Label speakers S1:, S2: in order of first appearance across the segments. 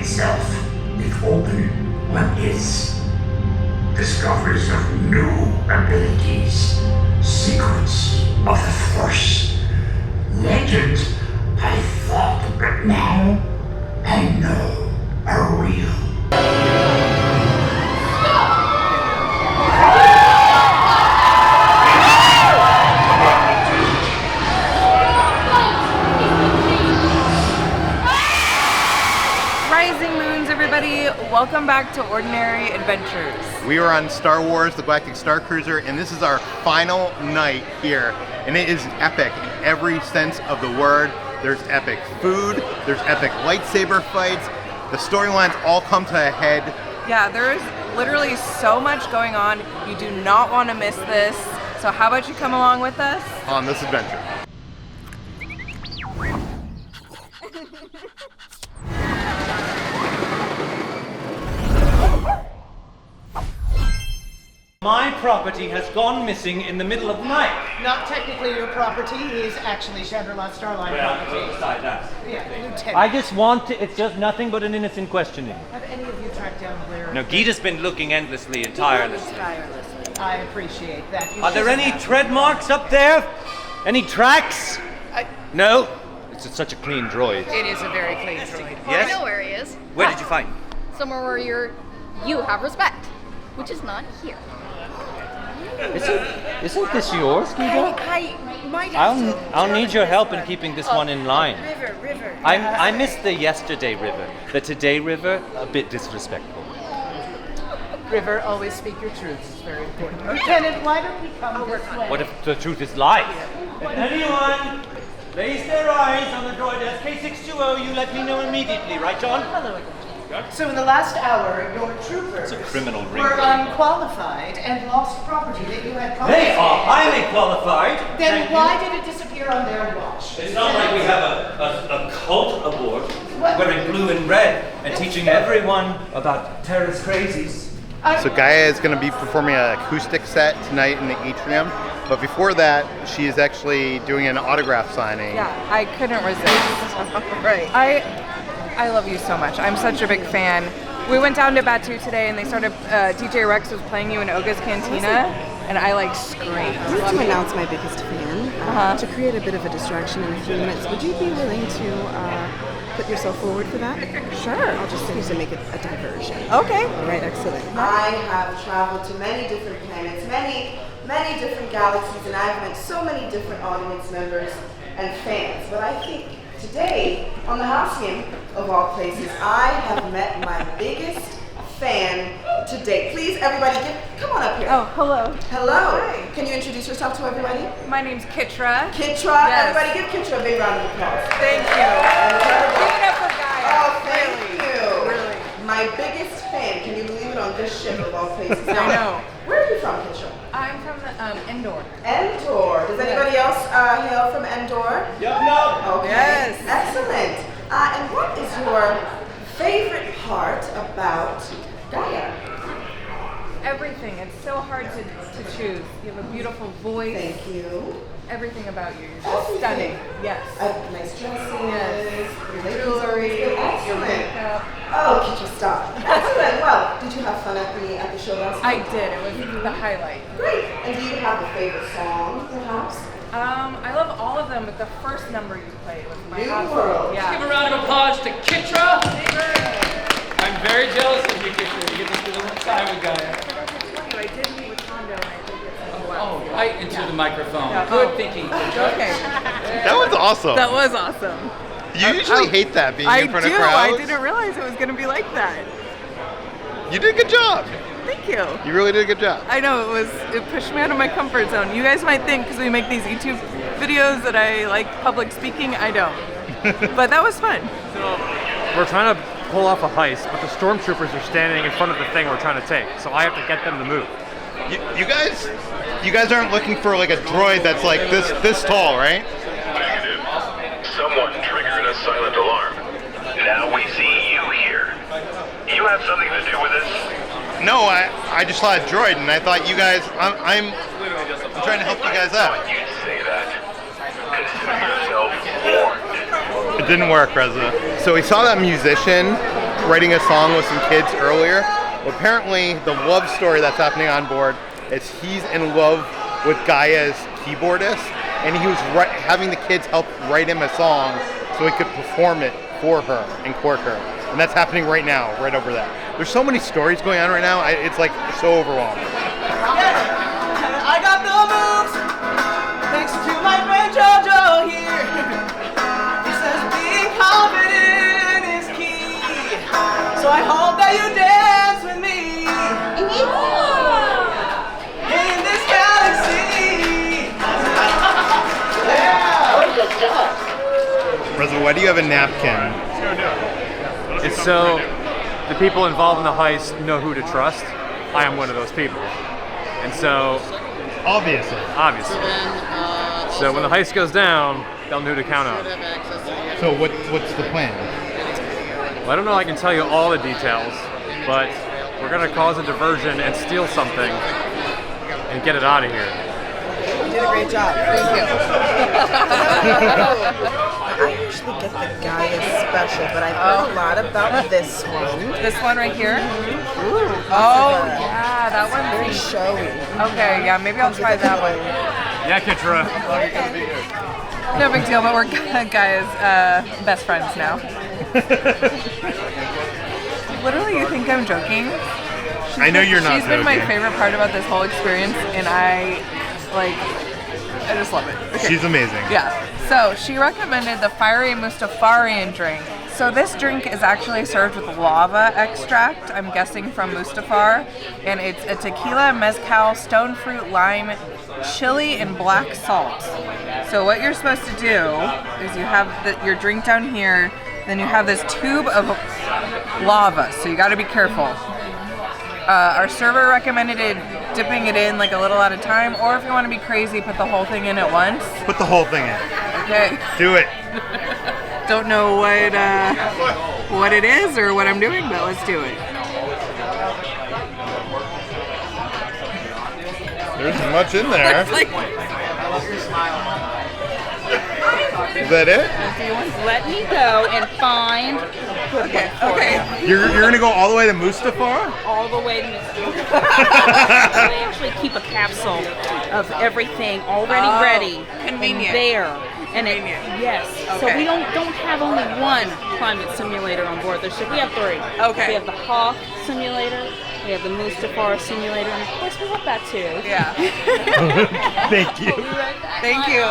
S1: itself with open what-is. Discoveries of new abilities, secrets of the Force. Legend I thought, but now I know are real.
S2: Welcome back to Ordinary Adventures.
S3: We are on Star Wars, the Galactic Starcruiser, and this is our final night here. And it is epic in every sense of the word. There's epic food, there's epic lightsaber fights, the storylines all come to a head.
S2: Yeah, there is literally so much going on. You do not want to miss this. So how about you come along with us?
S3: On this adventure.
S4: My property has gone missing in the middle of the night.
S5: Not technically your property, he is actually Chandler's Starline property.
S4: Beside that.
S5: Yeah, Lieutenant.
S4: I just want to, it's just nothing but an innocent questioning.
S5: Have any of you tracked down where?
S4: No, Gita's been looking endlessly and tirelessly.
S5: I appreciate that.
S4: Are there any tread marks up there? Any tracks? No? It's such a clean droid.
S5: It is a very clean droid.
S6: Well, I know where he is.
S4: Where did you find him?
S6: Somewhere where you have respect, which is not here.
S4: Isn't this yours, Gita?
S5: I might have to
S4: I'll need your help in keeping this one in line.
S5: River.
S4: I missed the yesterday river. The today river, a bit disrespectful.
S5: River, always speak your truth. It's very important. Lieutenant, why don't we come this way?
S4: What if the truth is life? If anyone lays their eyes on the droid SK620, you let me know immediately, right, John?
S5: Hello. So in the last hour, your troopers
S4: It's a criminal ring.
S5: were unqualified and lost property that you had promised.
S4: They are highly qualified.
S5: Then
S4: Thank
S5: why
S4: you.
S5: did it disappear on their watch?
S4: It's not like we have a cult aboard wearing blue and red and teaching everyone about terrorist crazies.
S3: So Gaya is going to be performing an acoustic set tonight in the atrium. But before that, she is actually doing an autograph signing.
S2: Yeah, I couldn't resist. Right. I love you so much. I'm such a big fan. We went down to Batu today and they started, DJ Rex was playing you in Oga's Cantina and I like screamed.
S7: I'd like to announce my biggest fan. To create a bit of a distraction in a few minutes, would you be willing to put yourself forward for that?
S2: Sure.
S7: I'll just use to make it a diversion.
S2: Okay.
S7: All right, excellent. I have traveled to many different planets, many different galaxies, and I've met so many different audience members and fans. But I think today, on the Halcyon, of all places, I have met my biggest fan to date. Please, everybody, come on up here.
S2: Oh, hello.
S7: Hello.
S2: Hi.
S7: Can you introduce yourself to everybody?
S2: My name's Kitra.
S7: Kitra.
S2: Yes.
S7: Everybody give Kitra a big round of applause.
S2: Thank you. Give it up for Gaia.
S7: Oh, thank you.
S2: Really.
S7: My biggest fan. Can you believe it, on this ship of all places?
S2: I know.
S7: Where are you from, Kitra?
S2: I'm from the Endor.
S7: Endor. Does anybody else hail from Endor?
S4: Yup, no.
S7: Okay.
S2: Yes.
S7: Excellent. And what is your favorite part about Gaya?
S2: Everything. It's so hard to choose. You have a beautiful voice.
S7: Thank you.
S2: Everything about you. You're just stunning. Yes.
S7: Nice dresses.
S2: Yes.
S7: Your
S2: Jewelry. Your
S7: Excellent.
S2: makeup.
S7: Oh, Kitra, stop. Excellent. Well, did you have fun at the show last
S2: I
S7: night?
S2: did. It was the highlight.
S7: Great. And do you have a favorite song, perhaps?
S2: I love all of them, but the first number you played was my
S7: New
S2: hot
S7: World.
S2: Yeah.
S8: Give a round of applause to Kitra. I'm very jealous of you, Kitra. You get to spend a little time with Gaia.
S2: I forgot to tell you, I did meet with Hondo and I think it's well.
S8: Oh, right into the microphone.
S2: Yeah.
S8: Good
S2: Oh.
S8: thinking, Kitra.
S2: Okay.
S3: That was awesome.
S2: That was awesome.
S3: You usually hate that being
S2: I
S3: in front
S2: do.
S3: of crowds.
S2: I didn't realize it was going to be like that.
S3: You did a good job.
S2: Thank you.
S3: You really did a good job.
S2: I know, it pushed me out of my comfort zone. You guys might think because we make these YouTube videos that I like public speaking. I don't. But that was fun.
S9: We're trying to pull off a heist, but the stormtroopers are standing in front of the thing we're trying to take, so I have to get them to move.
S3: You guys aren't looking for like a droid that's like this tall, right?
S10: Negative. Someone triggered a silent alarm. Now we see you here. You have something to do with this?
S3: No, I just saw a droid and I thought you guys. I'm trying to help you guys out.
S10: You'd say that. Consider yourself warned.
S3: It didn't work, Reza. So we saw that musician writing a song with some kids earlier. Well, apparently, the love story that's happening on board is he's in love with Gaya's keyboardist, and he was having the kids help write him a song so he could perform it for her and court her. And that's happening right now, right over there. There's so many stories going on right now, it's like so overwhelming.
S5: I got the moves, thanks to my friend Jojo here. He says being confident is key, so I hope that you dance with me in this galaxy. Yeah.
S3: Reza, why do you have a napkin?
S9: It's so the people involved in the heist know who to trust. I am one of those people. And so...
S3: Obviously.
S9: So when the heist goes down, they'll know who to count on.
S3: So what's the plan?
S9: Well, I don't know if I can tell you all the details, but we're going to cause a diversion and steal something and get it out of here.
S7: You did a great job. Thank you. I usually get the Gaya special, but I've heard a lot about this one.
S2: This one right here?
S7: Ooh.
S2: Oh, yeah, that one's
S7: very showy.
S2: Okay, yeah, maybe I'll try that one.
S9: Yeah, Kitra.
S2: No big deal, but we're Gaya's best friends now. Literally, you think I'm joking?
S3: I know you're not
S2: She's been my
S3: joking.
S2: favorite part about this whole experience, and I just love it. Okay.
S3: She's amazing.
S2: Yeah. So she recommended the fiery Mustafarian drink. So this drink is actually served with lava extract, I'm guessing from Mustafar, and it's a tequila, mezcal, stone fruit, lime, chili, and black salt. So what you're supposed to do is you have your drink down here, then you have this tube of lava, so you got to be careful. Our server recommended dipping it in like a little at a time, or if you want to be crazy, put the whole thing in at once.
S3: Put the whole thing in.
S2: Okay.
S3: Do it.
S2: Don't know what it is or what I'm doing, but let's do it.
S3: There's much in there.
S2: It's like,
S3: Is that it?
S6: Let me go and find.
S2: okay.
S3: You're gonna go all the way to Mustafar?
S6: All the way to Mustafar. I actually keep a capsule of everything already ready.
S2: Convenient.
S6: There. And yes. So
S2: Okay.
S6: we don't have only one climate simulator on board. We have three.
S2: Okay.
S6: We have the Hawk simulator. We have the Mustafar simulator, and of course we have that too.
S2: Yeah.
S3: Thank you.
S2: Thank you.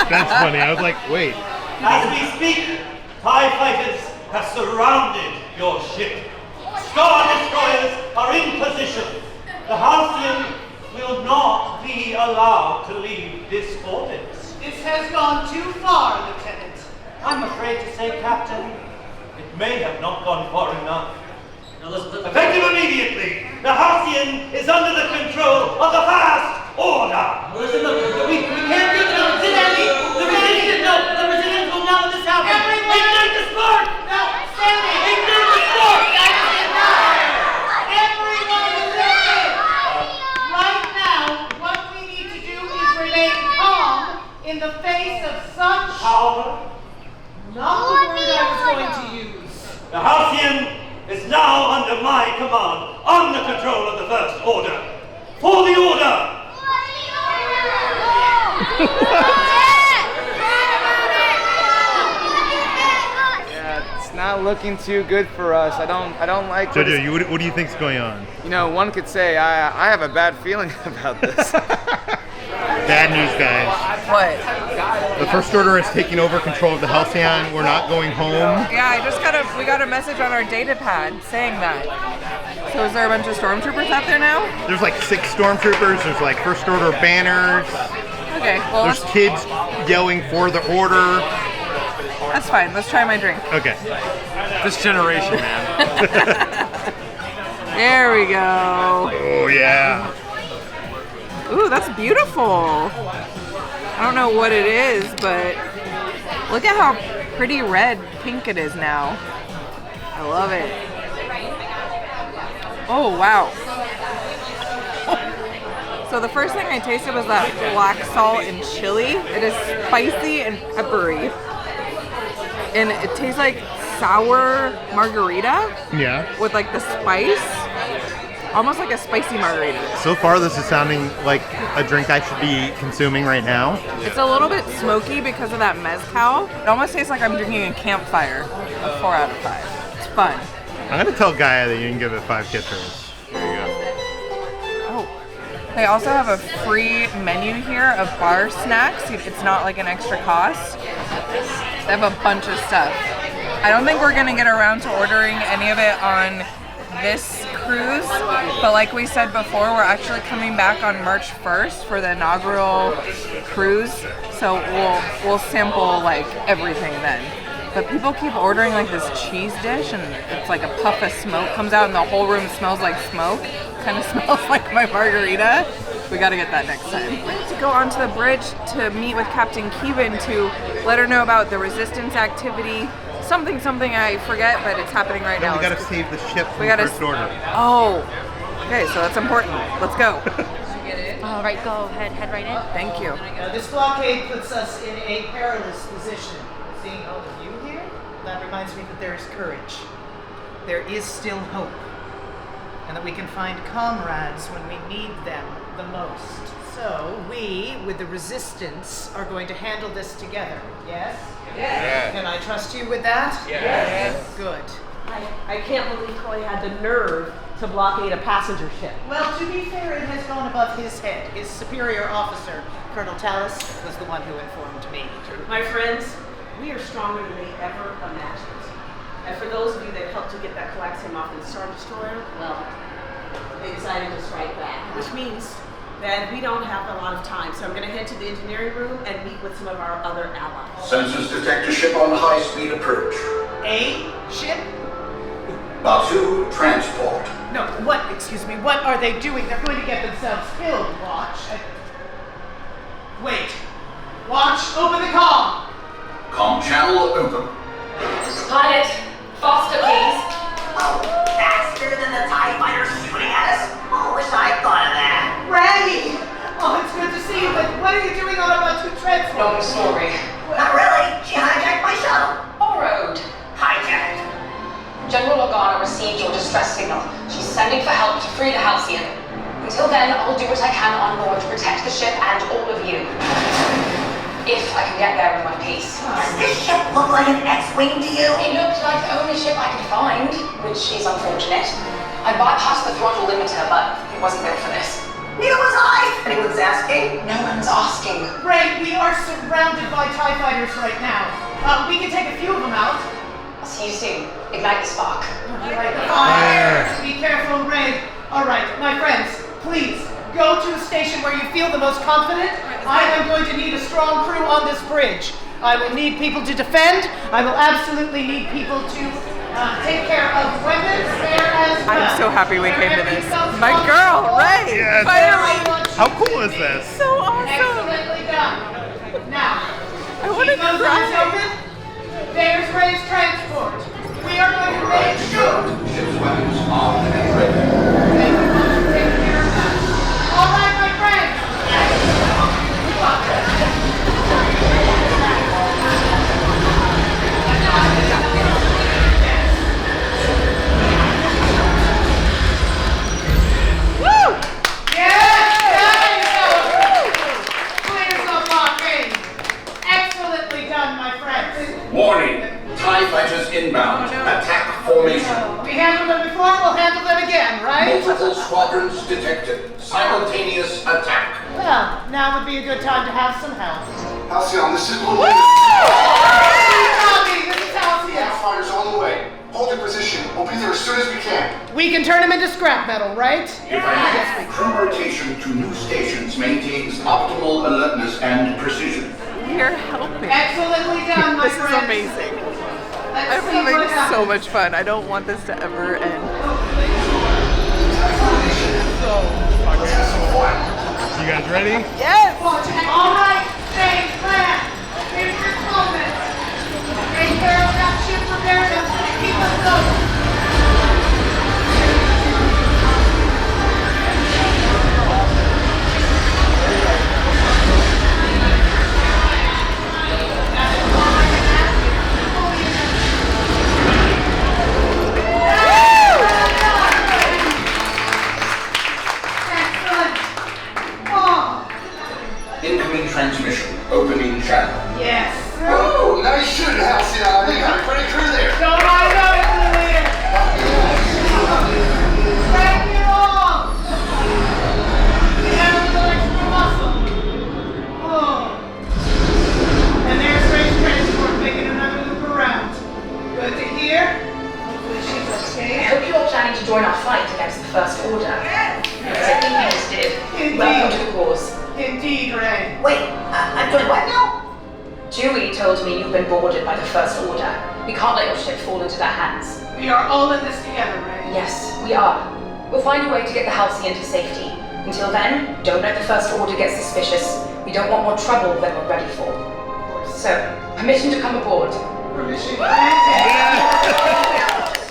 S3: That's funny. I was like, wait.
S4: As we speak, TIE fighters have surrounded your ship. Star destroyers are in position. The Halcyon will not be allowed to leave this orbit.
S5: This has gone too far, Lieutenant.
S4: I'm afraid to say, Captain, it may have not gone far enough. Effective immediately! The Halcyon is under the control of the Fast Order!
S5: Listen, we can't do that. The resistance will not let this happen. Ignite the spark! No, Sammy! Ignite the spark! Everyone listen! Right now, what we need to do is remain calm in the face of such...
S4: Power?
S5: Not the word I was going to use.
S4: The Halcyon is now under my command, under control of the First Order. For the Order!
S11: Yeah, it's not looking too good for us. I don't like.
S3: Jojo, what do you think's going on?
S11: You know, one could say I have a bad feeling about this.
S3: Bad news, guys.
S2: What?
S3: The First Order is taking over control of the Halcyon. We're not going home.
S2: Yeah, we got a message on our data pad saying that. So is there a bunch of stormtroopers out there now?
S3: There's like 6 stormtroopers. There's like First Order banners.
S2: Okay, well
S3: There's kids yelling for the order.
S2: that's fine. Let's try my drink.
S3: Okay.
S9: This generation, man.
S2: There we go.
S3: Oh yeah.
S2: Ooh, that's beautiful. I don't know what it is, but look at how pretty red pink it is now. I love it. Oh, wow. So the first thing I tasted was that black salt and chili. It is spicy and peppery. And it tastes like sour margarita
S3: Yeah.
S2: with like the spice. Almost like a spicy margarita.
S3: So far, this is sounding like a drink I should be consuming right now.
S2: It's a little bit smoky because of that mezcal. It almost tastes like I'm drinking a campfire. A 4 out of 5. It's fun.
S3: I'm gonna tell Gaya that you can give it 5 Kitchers. There you go.
S2: Oh. They also have a free menu here of bar snacks. It's not like an extra cost. They have a bunch of stuff. I don't think we're gonna get around to ordering any of it on this cruise, but like we said before, we're actually coming back on March 1st for the inaugural cruise, so we'll sample like everything then. But people keep ordering like this cheese dish, and it's like a puff of smoke comes out, and the whole room smells like smoke. Kind of smells like my margarita. We got to get that next time. We have to go onto the bridge to meet with Captain Keevan to let her know about the resistance activity. Something I forget, but it's happening right now.
S3: We gotta save the ship from First Order.
S2: Oh, okay, so that's important. Let's go.
S6: All right, go ahead, head right in.
S2: Thank you.
S5: This blockade puts us in a perilous position. Seeing all of you here, that reminds me that there is courage. There is still hope. And that we can find comrades when we need them the most. So, we, with the Resistance, are going to handle this together, yes?
S12: Yes.
S5: Can I trust you with that?
S12: Yes.
S5: Good.
S12: I can't believe Troy had the nerve to blockade a passenger ship.
S5: Well, to be fair, it has gone above his head. His superior officer, Colonel Tallis, was the one who informed me.
S12: My friends, we are stronger than they ever imagined. And for those of you that helped to get that coaxium off the Star Destroyer, well, they decided to strike back, which means that we don't have a lot of time. So I'm going to head to the engineering room and meet with some of our other allies.
S1: Sensors detect a ship on high-speed approach.
S5: A ship?
S1: Batu transport.
S5: No, what, excuse me, what are they doing? They're going to get themselves killed, Watch. Wait. Watch, open the comm.
S1: Comm channel open.
S13: Pilot, faster please.
S14: Oh, faster than the TIE fighters shooting at us? Oh, wish I thought of that.
S5: Ray! Oh, it's good to see you, but what are you doing on a Batu transport?
S13: Long story.
S14: Not really. She hijacked my shuttle.
S13: Borrowed.
S14: Hijacked.
S13: General Organa received your distress signal. She's sending for help to free the Halcyon. Until then, I'll do what I can on board to protect the ship and all of you. If I can get there in one piece.
S14: Does this ship look like an X-Wing to you?
S13: It looked like the only ship I could find, which is unfortunate. I bypassed the throttle limiter, but it wasn't built for this.
S14: Neither was I. Anyone's asking?
S13: No one's asking.
S5: Ray, we are surrounded by TIE fighters right now. We can take a few of them out.
S13: I'll see you soon. Ignite the spark.
S5: Fire! Be careful, Ray. All right, my friends, please go to the station where you feel the most confident. I am going to need a strong crew on this bridge. I will need people to defend. I will absolutely need people to take care of weapons there as well.
S2: I'm so happy we came to this. My girl, Ray!
S3: Yes.
S2: Finally!
S3: How cool is this?
S2: So awesome!
S5: Excellently done. Now,
S2: I want to
S5: those
S2: cry.
S5: doors open. There's Ray's transport. We are going to make sure.
S1: Ship's weapons armed and ready.
S5: Thank you much for taking care of that. All right, my friends. Woo! Yes! Clears the blockade. Excellently done, my friends.
S1: Warning. TIE fighters inbound. Attack formation.
S5: We handled them before, we'll handle them again, right?
S1: Multiple squadrons detected. Simultaneous attack.
S5: Well, now would be a good time to have some help.
S1: Halcyon, this is Blue.
S5: Copy, this is Halcyon.
S1: Fighters on the way. Hold your position. We'll be there as soon as we can.
S5: We can turn them into scrap metal, right?
S1: Crew rotation to new stations maintains optimal alertness and precision.
S2: We're helping.
S5: Excellently done, my
S2: This is
S5: friends.
S2: amazing.
S5: Let's
S2: I'm
S5: see what
S2: having so
S5: happens.
S2: much fun. I don't want this to ever end.
S3: You guys ready?
S2: Yes!
S5: All right, stay plan. Favorite moment. Take care of that ship preparedness and keep us going.
S13: ordered by the First Order. We can't let your ship fall into their hands.
S12: We are all in this together, Ray.
S13: Yes, we are. We'll find a way to get the Halcyon to safety. Until then, don't let the First Order get suspicious. We don't want more trouble than we're ready for. So, permission to come aboard.
S12: Permission granted.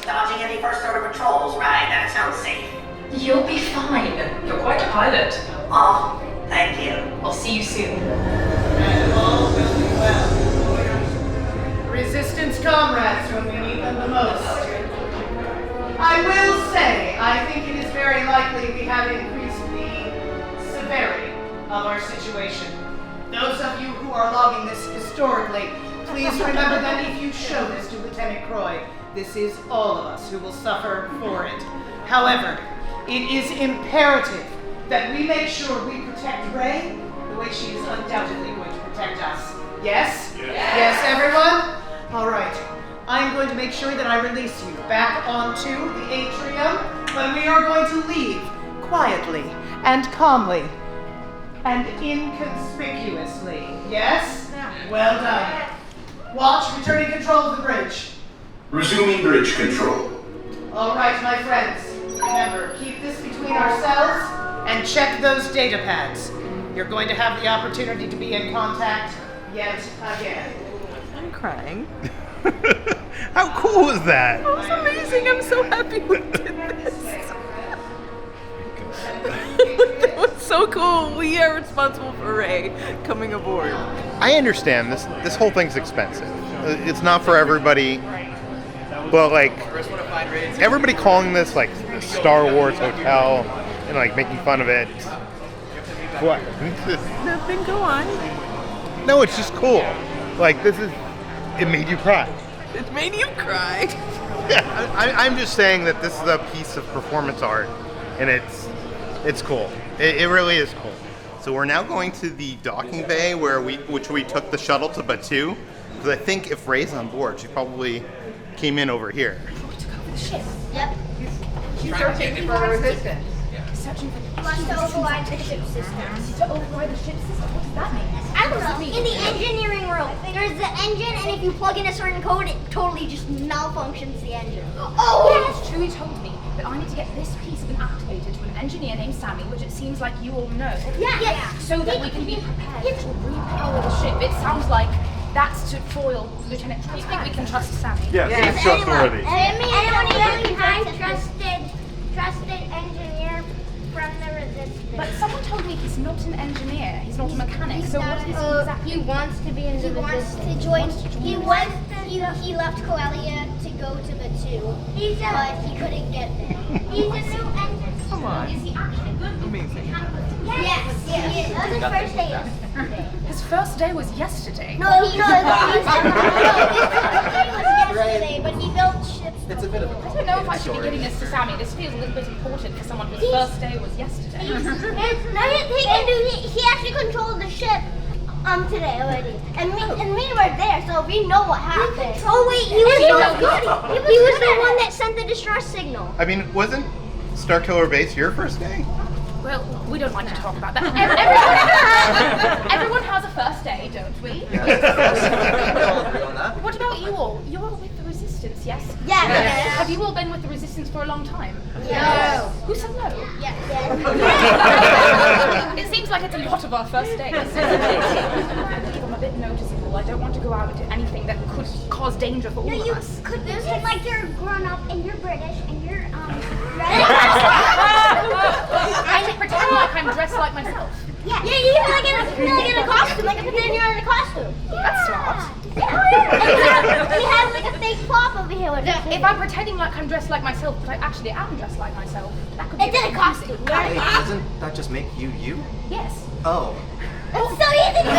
S14: Dodging any First Order patrols, right? That sounds safe.
S13: You'll be fine. You're quite a pilot.
S14: Oh, thank you.
S13: I'll see you soon.
S12: And all will be well. Resistance comrades when we need them the most. I will say, I think it is very likely we have increased the severity of our situation. Those of you who are logging this historically, please remember that if you show this to Lieutenant Croy, this is all of us who will suffer for it. However, it is imperative that we make sure we protect Rey the way she is undoubtedly going to protect us. Yes? Yes, everyone? All right. I'm going to make sure that I release you back onto the atrium, but we are going to leave quietly and calmly and inconspicuously. Yes? Well done. Watch, returning control of the bridge.
S1: Resuming bridge control.
S12: All right, my friends. Remember, keep this between ourselves and check those data pads. You're going to have the opportunity to be in contact yet again.
S2: I'm crying.
S3: How cool is that?
S2: That was amazing. I'm so happy we did this. That was so cool. We are responsible for Rey coming aboard.
S3: I understand this whole thing's expensive. It's not for everybody. But like everybody calling this like the Star Wars hotel and like making fun of it. What?
S2: Nothing, go on.
S3: No, it's just cool. Like it made you cry.
S2: It made you cry.
S3: Yeah, I'm just saying that this is a piece of performance art, and it's cool. It really is cool. So we're now going to the docking bay which we took the shuttle to Batuu, because I think if Rey's on board, she probably came in over here.
S15: Ship. Yep.
S2: She's searching for resistance.
S15: Searching for wants to override the ship system. To override the ship system? What does that mean? I don't know. In the engineering room, there's the engine, and if you plug in a certain code, it totally just malfunctions the engine.
S16: Oh, yes! Chewie told me that I need to get this piece of activated to an engineer named Sammy, which it seems like you all know.
S15: Yeah.
S16: So that we can be prepared to repower the ship. It sounds like that's to foil Lieutenant. Do you think we can trust Sammy?
S9: Yes, it's trustworthy.
S15: Anyone trusted engineer from the Resistance.
S16: But someone told me he's not an engineer. He's not a mechanic. So what is he exactly?
S15: He wants to be in the Resistance. He left Coelia to go to Batuu, but he couldn't get there. He's a new engineer.
S2: Come on.
S16: Is he actually good?
S2: Amazing.
S15: Yes. That was his first day yesterday.
S16: His first day was yesterday.
S15: No, his first day was yesterday, but he built ships.
S11: It's a bit of a
S16: I don't know if I should be giving this to Sammy. This feels a little bit important for someone whose first day was yesterday.
S15: He actually controlled the ship today already. And we were there, so we know what happened. Oh wait, he was so good. He was the one that sent the distress signal.
S3: I mean, wasn't Starkiller Base your first day?
S16: Well, we don't like to talk about that. Everyone has a first day, don't we?
S11: We all agree on that.
S16: What about you all? You're all with the Resistance, yes?
S15: Yes.
S16: Have you all been with the Resistance for a long time?
S15: Yes.
S16: Who said no?
S15: Yes.
S16: It seems like it's a lot of our first days. I'm a bit noticeable. I don't want to go out into anything that could cause danger for all of us.
S15: Could pretend like you're grown up and you're British and you're
S16: I pretend like I'm dressed like myself.
S15: Yeah, you feel like in a costume, like pretend you're in a costume.
S16: That's smart.
S15: Yeah. We have like a fake plop over here.
S16: If I'm pretending like I'm dressed like myself, but I actually am dressed like myself, that could be
S15: it's in a costume, right?
S11: Wait, doesn't that just make you you?
S16: Yes.
S11: Oh.
S15: It's so easy to do.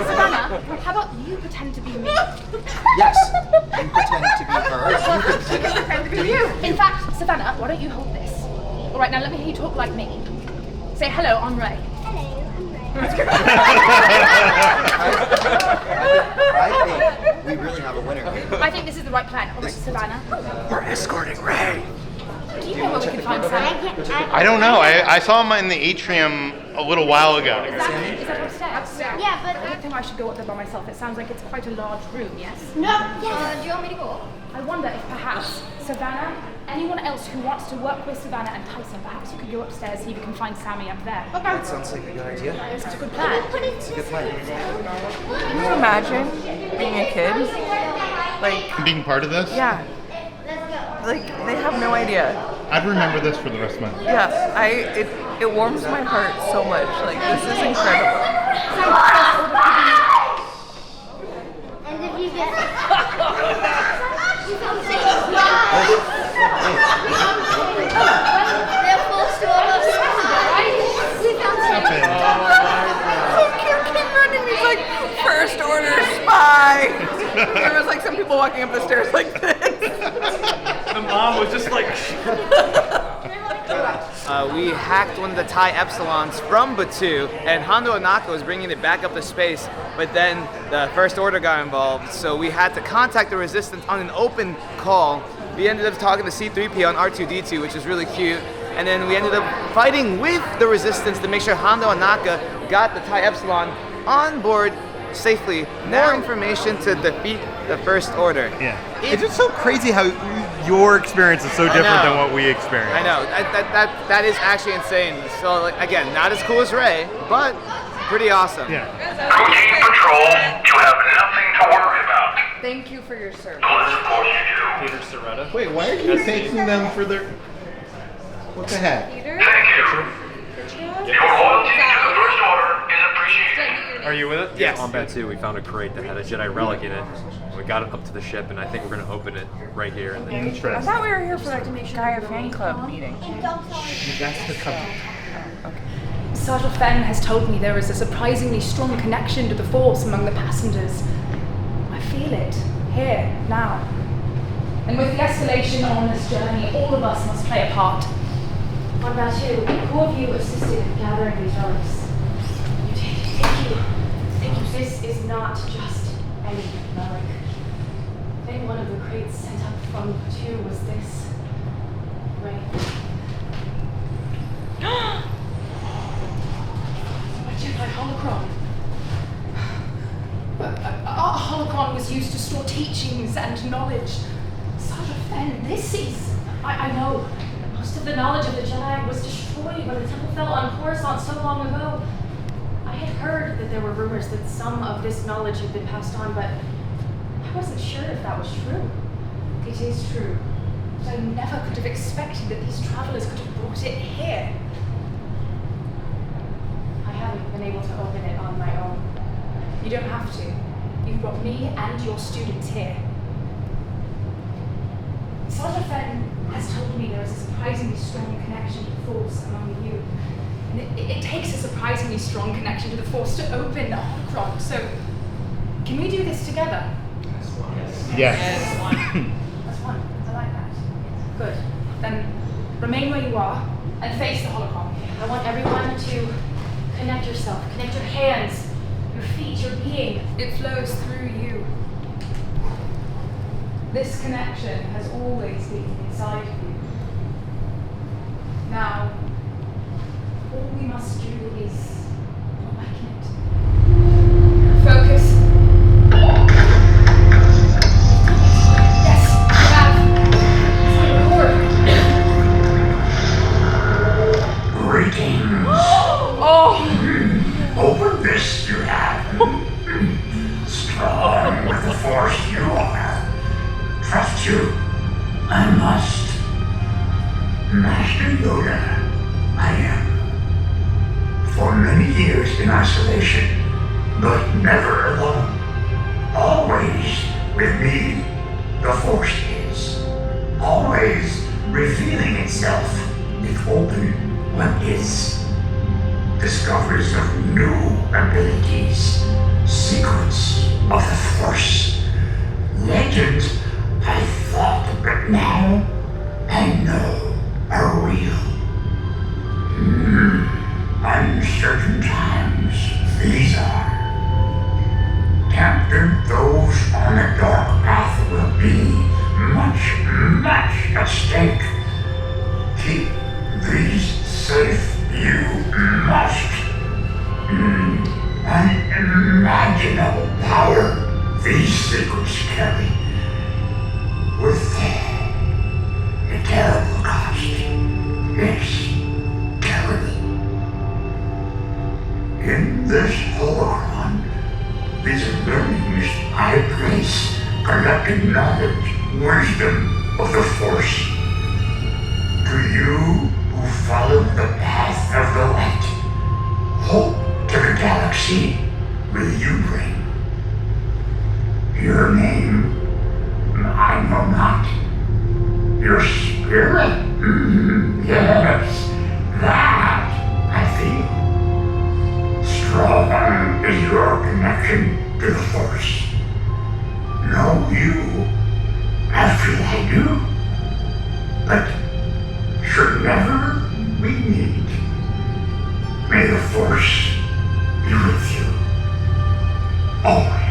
S16: Savannah, how about you pretend to be me?
S11: Yes. You pretend to be her. You
S16: pretend to be you. In fact, Savannah, why don't you hold this? All right, now let me hear you talk like me. Say hello, I'm Ray.
S15: Hello, I'm Ray.
S11: I think we really have a winner here.
S16: I think this is the right plan. All right, Savannah.
S3: We're escorting Rey.
S16: Do you know where we can find Sammy?
S3: I don't know. I saw him in the atrium a little while ago.
S16: Is that upstairs? Yeah, but I don't think I should go up there by myself. It sounds like it's quite a large room, yes?
S15: No. Do you want me to go?
S16: I wonder if perhaps Savannah, anyone else who wants to work with Savannah and Tyson, perhaps you could go upstairs, see if you can find Sammy up there. Okay.
S11: That sounds like a good idea.
S16: It's such a good plan.
S11: It's a good plan.
S2: Can you imagine being a kid? Like
S3: being part of this?
S2: Yeah. Like they have no idea.
S3: I'd remember this for the rest of my life.
S2: Yeah, it warms my heart so much. Like this is incredible.
S15: And if you get they're forced to all of
S2: He's like, first order spy. There was like some people walking up the stairs like this.
S8: The mom was just like.
S11: We hacked one of the TIE Epsilons from Batuu, and Hondo Ohnaka was bringing it back up to space, but then the First Order got involved, so we had to contact the Resistance on an open call. We ended up talking to C-3PO on R2-D2, which is really cute, and then we ended up fighting with the Resistance to make sure Hondo Ohnaka got the TIE Epsilon on board safely. More information to defeat the First Order.
S3: Yeah. It's just so crazy how your experience is so different than what we experienced.
S11: I know. That is actually insane. So, like, again, not as cool as Rey, but pretty awesome.
S3: Yeah.
S10: Routine patrol, you have nothing to worry about.
S2: Thank you for your service.
S10: Unless, of course, you do.
S9: Peter Serrata.
S3: Wait, why are you taking them for their... What the heck?
S10: Thank you. Your loyalty to the First Order is appreciated.
S9: Are you with it?
S11: Yes.
S9: On Batuu, we found a crate that had a Jedi relic in it. We got it up to the ship, and I think we're going to open it right here. And then
S2: I thought we were here for like Gaya fan club meeting.
S3: That's the company.
S16: Sergeant Fenn has told me there is a surprisingly strong connection to the Force among the passengers. I feel it, here, now. And with the escalation on this journey, all of us must play a part.
S15: What about you? Who of you assisted in gathering these relics?
S16: You did. Thank you. Thank you. This is not just any relic. I think one of the crates sent up from Batuu was this. Right. A Jedi Holocron. Our holocron was used to store teachings and knowledge. Sergeant Fenn, this is... I know. Most of the knowledge of the Jedi was destroyed when the temple fell on Coruscant so long ago. I had heard that there were rumors that some of this knowledge had been passed on, but I wasn't sure if that was true. It is true. But I never could have expected that these travelers could have brought it here. I haven't been able to open it on my own. You don't have to. You've brought me and your students here. Sergeant Fenn has told me there is a surprisingly strong connection to the Force among you. And it takes a surprisingly strong connection to the Force to open the holocron. So, can we do this together?
S3: Yes.
S16: That's one. I like that. Good. Then remain where you are and face the holocron. I want everyone to connect yourself, connect your hands, your feet, your being. It flows through you. This connection has always been inside of you. Now, all we must do is awaken it. Focus. Yes, you have.
S10: Greetings.
S2: Oh!
S10: Open this, you have. Strong with the Force you are. Trust you, I must. Master Yoda, I am. For many years in isolation, but never alone. Always with me, the Force is. Always revealing itself with open what is. Discoveries of new abilities, secrets of the Force. Legend I thought, but now I know are real. Uncertain times these are. Tempted those on the dark path will be much, much at stake.
S17: obstacles to carry. Worth a terrible cost. Yes, terrible. In this holocron, these learnings I place, collecting knowledge, wisdom of the Force. To you who follow the path of the light, hope to the galaxy will you bring. Your name, I know not. Your spirit? Yes, that I feel. Strong is your connection to the Force. Know you, I feel I do. But should never we meet, may the Force be with you. Always.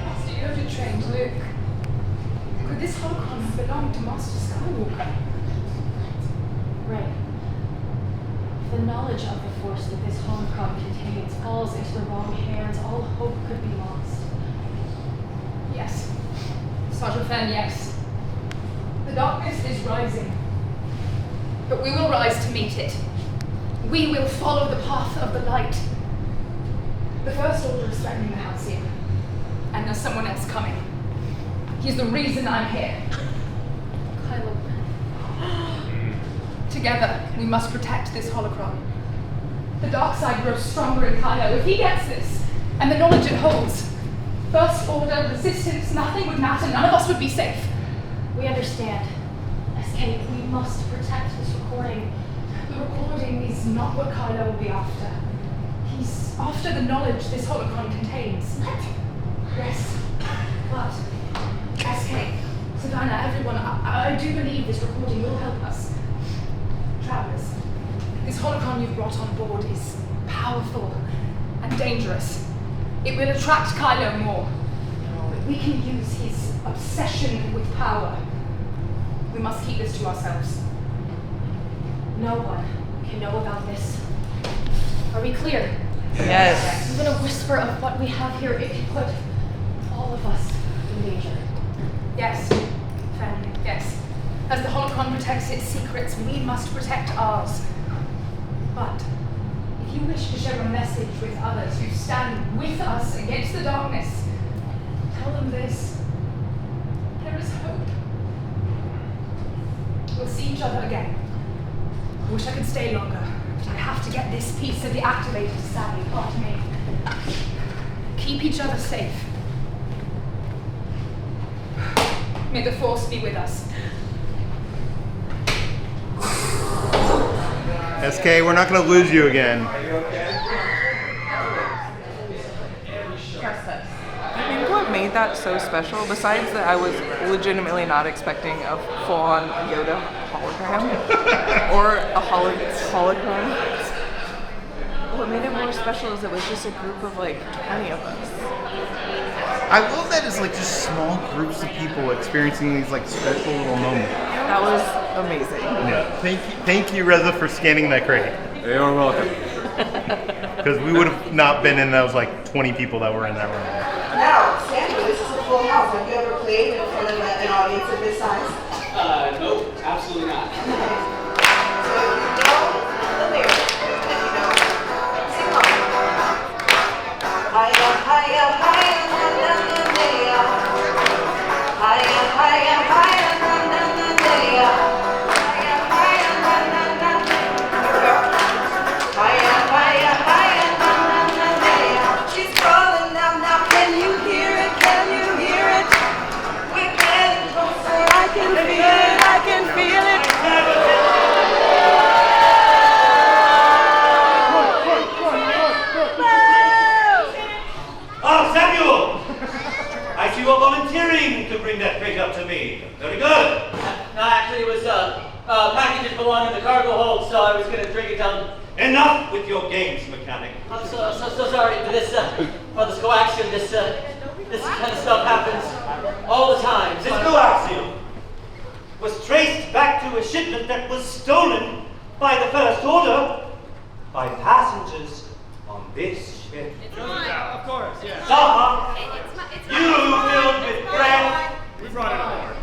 S16: Master Yoda trained Luke. Could this holocron have belonged to Master Skywalker? Rey, if the knowledge of the Force that this holocron contains falls into the wrong hands, all hope could be lost. Yes. Sergeant Fenn, yes. The darkness is rising. But we will rise to meet it. We will follow the path of the light. The First Order is threatening the Halcyon. And there's someone else coming. He's the reason I'm here. Kylo Ren. Together, we must protect this holocron. The dark side grows stronger in Kylo. If he gets this, and the knowledge it holds, First Order, Resistance, nothing would matter. None of us would be safe. We understand. SK, we must protect this recording. The recording is not what Kylo will be after. He's after the knowledge this holocron contains. What? Yes. But, SK, Savannah, everyone, I do believe this recording will help us. Travelers, this holocron you've brought on board is powerful and dangerous. It will attract Kylo more. But we can use his obsession with power. We must keep this to ourselves. No one can know about this. Are we clear?
S2: Yes.
S16: Even a whisper of what we have here, it can put all of us in danger. Yes, family, yes. As the holocron protects its secrets, we must protect ours. But if you wish to share a message with others who stand with us against the darkness, tell them this. There is hope. We'll see each other again. I wish I could stay longer, but I have to get this piece of the activator to Sally. Pardon me. Keep each other safe. May the Force be with us.
S3: SK, we're not going to lose you again.
S2: I think what made that so special, besides that I was legitimately not expecting a full-on Yoda hologram or a holocron, what made it more special is it was just a group of like 20 of us.
S3: I love that it's like just small groups of people experiencing these like special little moments.
S2: That was amazing.
S3: Yeah. Thank you, Reza, for scanning that crate.
S9: You're welcome.
S3: Because we would have not been in those like 20 people that were in that room.
S7: Now, Sandra, this is a full house. Have you ever played in front of an audience of this size?
S8: Nope, absolutely not.
S7: So you know the lyrics, and you know, sing along. Hiya, hiya, hiya, na na na na ya. Hiya, hiya, hiya, na na na na ya. Hiya, hiya, na na na. Here we go. Hiya, hiya, hiya, na na na na ya. She's calling now, now. Can you hear it? Can you hear it? We're getting closer. I can feel it. I can feel it.
S4: Ah, Samuel! I see you are volunteering to bring that crate up to me. Very good.
S5: No, actually, it was packages belong in the cargo hold, so I was going to drink it down.
S4: Enough with your games, mechanic.
S5: I'm so sorry for this, for this coaxium. This kind of stuff happens all the time.
S4: This coaxium. was traced back to a shipment that was stolen by the First Order by passengers on this ship.
S8: Of course, yeah.
S4: Zaha, you filled with bread.
S8: We brought it aboard.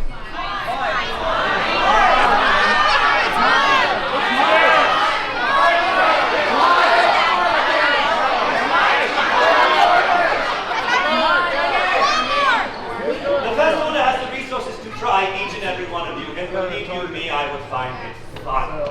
S4: The First Order has the resources to try each and every one of you, and believe you me, I would find it fun.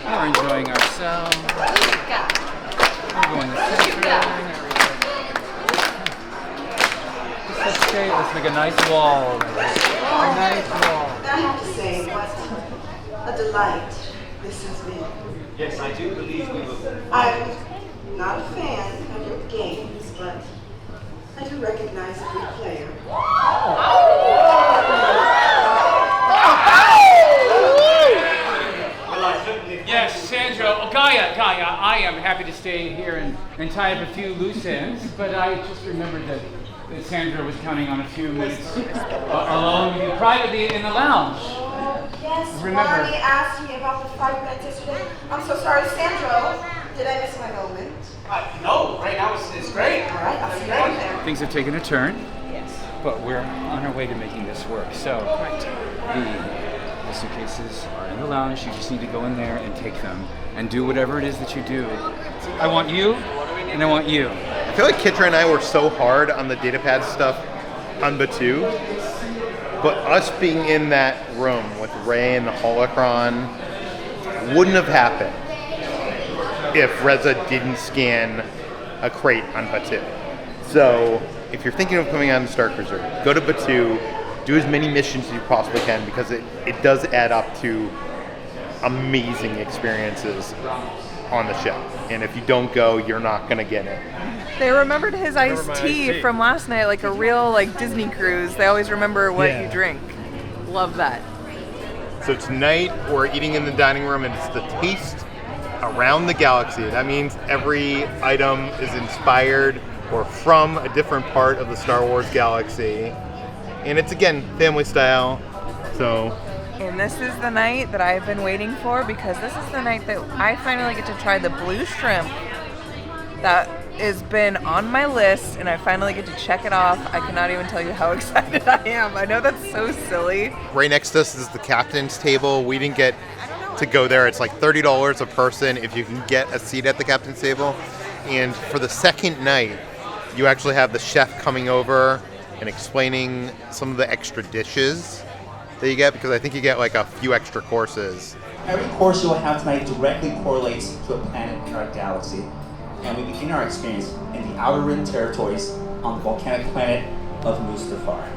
S8: We're enjoying ourselves. We're going to center. Let's stay. Let's make a nice wall. A nice wall.
S7: I have to say, what a delight this has been.
S4: Yes, I do believe we will.
S7: I'm not a fan of your games, but I do recognize a good player.
S8: Yes, Sandra. Oh, Gaya, I am happy to stay here and tie up a few loose ends, but I just remembered that Sandra was counting on a few minutes alone with you privately in the lounge.
S7: Yes,
S8: Remember.
S7: Bonnie asked me about the 5 minutes yesterday. I'm so sorry, Sandro. Did I miss my moment?
S8: No, right now it's great.
S7: All right, I'll see you right there.
S8: Things have taken a turn. Yes. But we're on our way to making this work. So the suitcases are in the lounge. You just need to go in there and take them and do whatever it is that you do. I want you, and I want you.
S3: I feel like Kitra and I were so hard on the datapad stuff on Batu, but us being in that room with Rey and the Holocron wouldn't have happened if Reza didn't scan a crate on Batu. So if you're thinking of coming on the Starcruiser, go to Batu, do as many missions as you possibly can, because it does add up to amazing experiences on the ship. And if you don't go, you're not going to get it.
S2: They remembered his iced tea from last night, like a real Disney cruise. They always remember what you drink. Love that.
S3: So tonight we're eating in the dining room, and it's the taste around the galaxy. That means every item is inspired or from a different part of the Star Wars galaxy. And it's, again, family style. So.
S2: And this is the night that I've been waiting for, because this is the night that I finally get to try the blue shrimp that has been on my list, and I finally get to check it off. I cannot even tell you how excited I am. I know that's so silly.
S3: Right next to us is the captain's table. We didn't get to go there. It's like $30 a person if you can get a seat at the captain's table. And for the second night, you actually have the chef coming over and explaining some of the extra dishes that you get, because I think you get like a few extra courses.
S18: Every course you will have tonight directly correlates to a planet in our galaxy, and we begin our experience in the Outer Rim territories on the volcanic planet of Mustafar.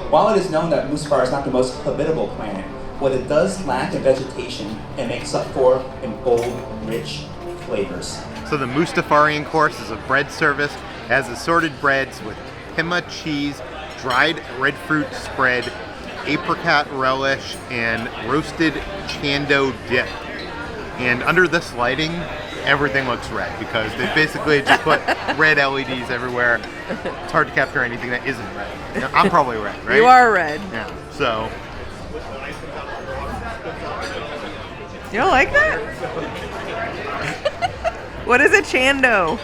S18: While it is known that Mustafar is not the most habitable planet, what it does lack in vegetation, it makes up for in bold, rich flavors.
S3: So the Mustafarian course is a bread service. It has assorted breads with pima cheese, dried red fruit spread, apricot relish, and roasted chando dip. And under this lighting, everything looks red, because they basically just put red LEDs everywhere. It's hard to capture anything that isn't red. Now, I'm probably red, right?
S2: You are red.
S3: Yeah, so.
S2: You don't like that? What is a chando?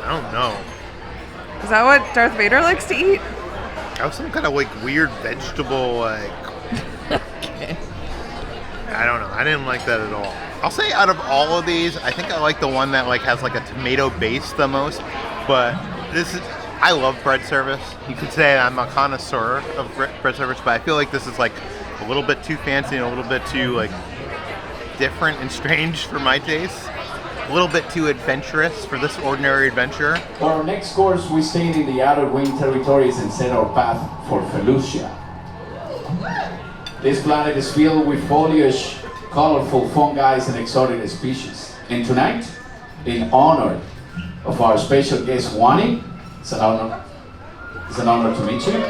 S3: I don't know.
S2: Is that what Darth Vader likes to eat?
S3: That was some kind of like weird vegetable, like.
S2: Okay.
S3: I don't know. I didn't like that at all. I'll say out of all of these, I think I like the one that like has like a tomato base the most. But I love bread service. You could say I'm a connoisseur of bread service, but I feel like this is like a little bit too fancy and a little bit too like different and strange for my taste. A little bit too adventurous for this ordinary adventure.
S19: For our next course, we stayed in the Outer Rim territories and set our path for Felucia. This planet is filled with foliage, colorful fungi, and exotic species. And tonight, in honor of our special guest Wani, it's an honor to meet you.